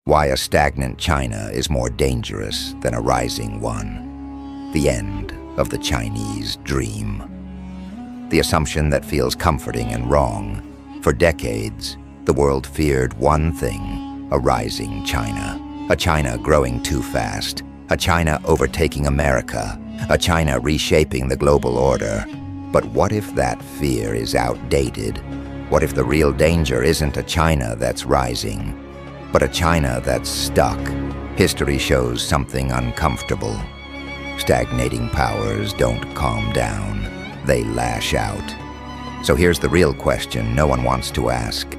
Why a stagnant China is more dangerous than a rising one. The end of the Chinese dream. The assumption that feels comforting and wrong. For decades, the world feared one thing: a rising China. A China growing too fast. A China overtaking America. A China reshaping the global order. But what if that fear is outdated? What if the real danger isn't a China that's rising, but a China that's stuck? History shows something uncomfortable. Stagnating powers don't calm down. They lash out. So here's the real question no one wants to ask.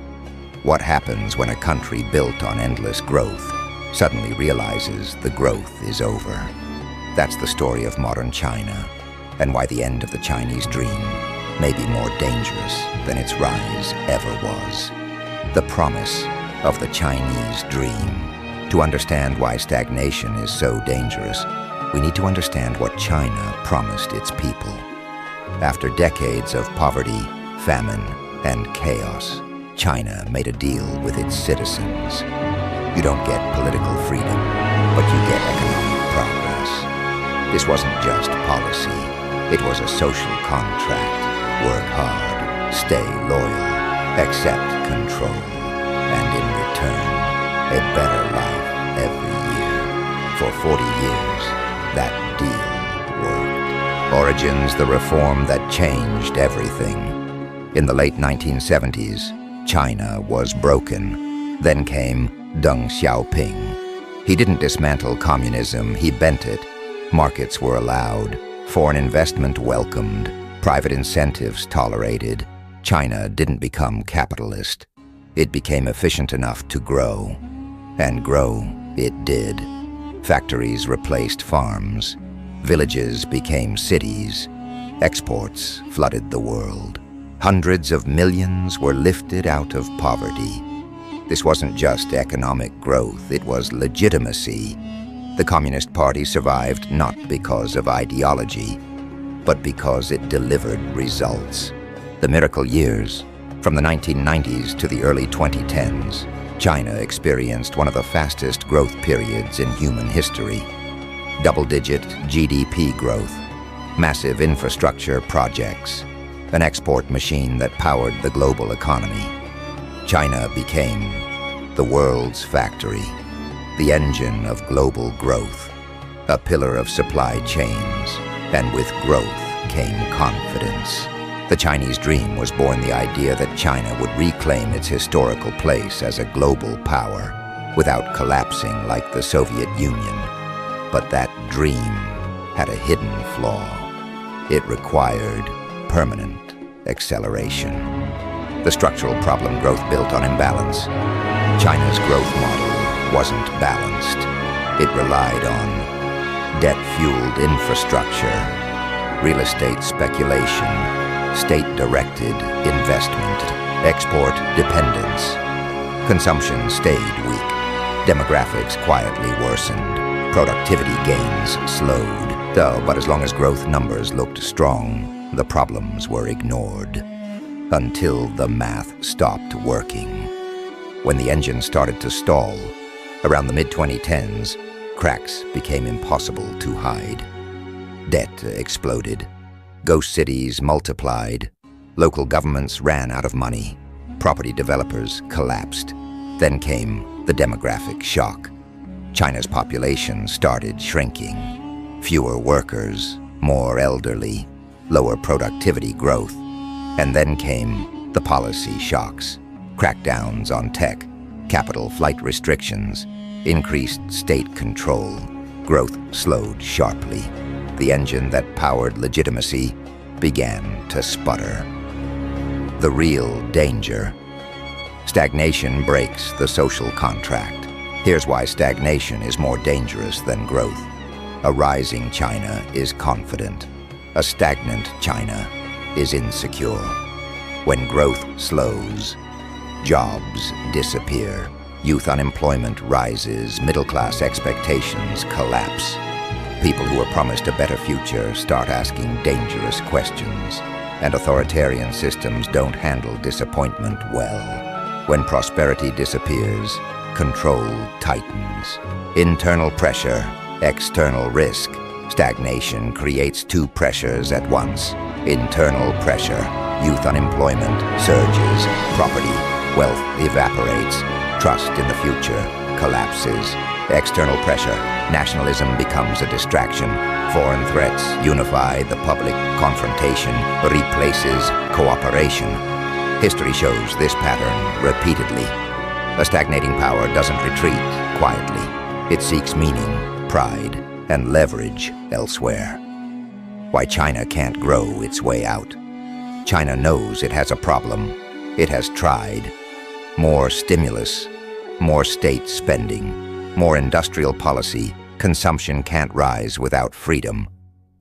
What happens when a country built on endless growth suddenly realizes the growth is over? That's the story of modern China, and why the end of the Chinese dream may be more dangerous than its rise ever was. The promise of the Chinese dream. To understand why stagnation is so dangerous, we need to understand what China promised its people. After decades of poverty, famine, and chaos, China made a deal with its citizens. You don't get political freedom, but you get economic progress. This wasn't just policy, it was a social contract. Work hard, stay loyal, accept control, and in return, a better life every year. For 40 years, that deal worked. Origins, the reform that changed everything. In the late 1970s, China was broken. Then came Deng Xiaoping. He didn't dismantle communism, he bent it. Markets were allowed, foreign investment welcomed, private incentives tolerated. China didn't become capitalist. It became efficient enough to grow. And grow it did. Factories replaced farms. Villages became cities. Exports flooded the world. Hundreds of millions were lifted out of poverty. This wasn't just economic growth, it was legitimacy. The Communist Party survived not because of ideology, but because it delivered results. The miracle years, from the 1990s to the early 2010s, China experienced one of the fastest growth periods in human history. Double-digit GDP growth, massive infrastructure projects, an export machine that powered the global economy. China became the world's factory, the engine of global growth, a pillar of supply chains, and with growth came confidence. The Chinese dream was born the idea that China would reclaim its historical place as a global power without collapsing like the Soviet Union. But that dream had a hidden flaw. It required permanent acceleration. The structural problem growth built on imbalance. China's growth model wasn't balanced. It relied on debt-fueled infrastructure, real estate speculation, state-directed investment, export dependence. Consumption stayed weak. Demographics quietly worsened. Productivity gains slowed. But as long as growth numbers looked strong, the problems were ignored. Until the math stopped working. When the engine started to stall, around the mid-2010s, cracks became impossible to hide. Debt exploded. Ghost cities multiplied. Local governments ran out of money. Property developers collapsed. Then came the demographic shock. China's population started shrinking. Fewer workers, more elderly, lower productivity growth. And then came the policy shocks. Crackdowns on tech, capital flight restrictions, increased state control. Growth slowed sharply. The engine that powered legitimacy began to sputter. The real danger. Stagnation breaks the social contract. Here's why stagnation is more dangerous than growth. A rising China is confident. A stagnant China is insecure. When growth slows, jobs disappear. Youth unemployment rises. Middle-class expectations collapse. People who are promised a better future start asking dangerous questions. And authoritarian systems don't handle disappointment well. When prosperity disappears, control tightens. Internal pressure, external risk. Stagnation creates two pressures at once. Internal pressure, youth unemployment surges, property, wealth evaporates, trust in the future collapses. External pressure, nationalism becomes a distraction. Foreign threats unify the public. Confrontation replaces cooperation. History shows this pattern repeatedly. A stagnating power doesn't retreat quietly. It seeks meaning, pride, and leverage elsewhere. Why China can't grow its way out. China knows it has a problem. It has tried. More stimulus, more state spending, more industrial policy. Consumption can't rise without freedom.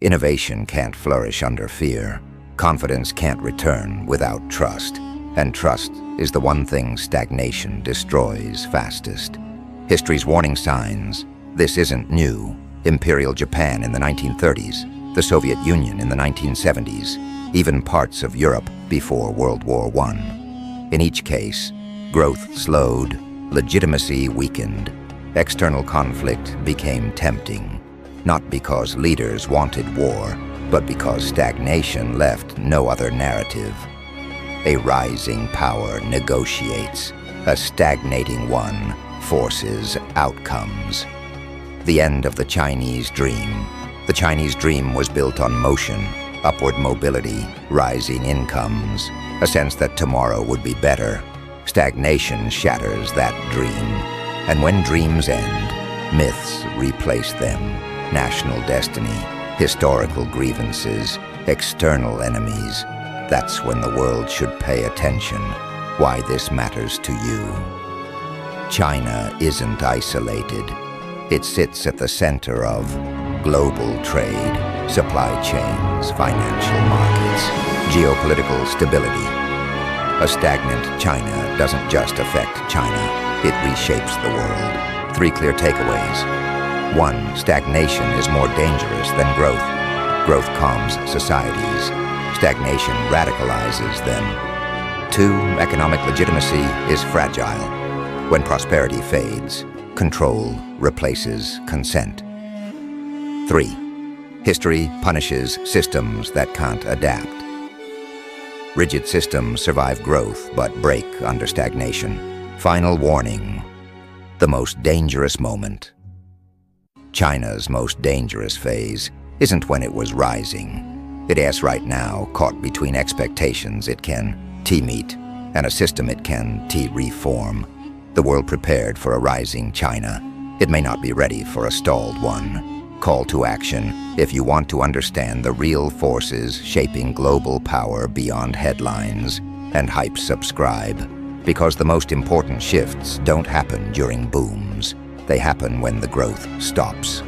Innovation can't flourish under fear. Confidence can't return without trust. And trust is the one thing stagnation destroys fastest. History's warning signs. This isn't new. Imperial Japan in the 1930s, the Soviet Union in the 1970s, even parts of Europe before World War I. In each case, growth slowed, legitimacy weakened, external conflict became tempting, not because leaders wanted war, but because stagnation left no other narrative. A rising power negotiates, a stagnating one forces outcomes. The end of the Chinese dream. The Chinese dream was built on motion, upward mobility, rising incomes, a sense that tomorrow would be better. Stagnation shatters that dream. And when dreams end, myths replace them. National destiny, historical grievances, external enemies. That's when the world should pay attention. Why this matters to you. China isn't isolated. It sits at the center of global trade, supply chains, financial markets, geopolitical stability. A stagnant China doesn't just affect China, it reshapes the world. 3 clear takeaways. 1. Stagnation is more dangerous than growth. Growth calms societies. Stagnation radicalizes them. 2. Economic legitimacy is fragile. When prosperity fades, control replaces consent. 3. History punishes systems that can't adapt. Rigid systems survive growth but break under stagnation. Final warning. The most dangerous moment. China's most dangerous phase isn't when it was rising. It is right now, caught between expectations it can meet and a system it can reform. The world prepared for a rising China. It may not be ready for a stalled one. Call to action if you want to understand the real forces shaping global power beyond headlines, and hype subscribe, because the most important shifts don't happen during booms. They happen when the growth stops.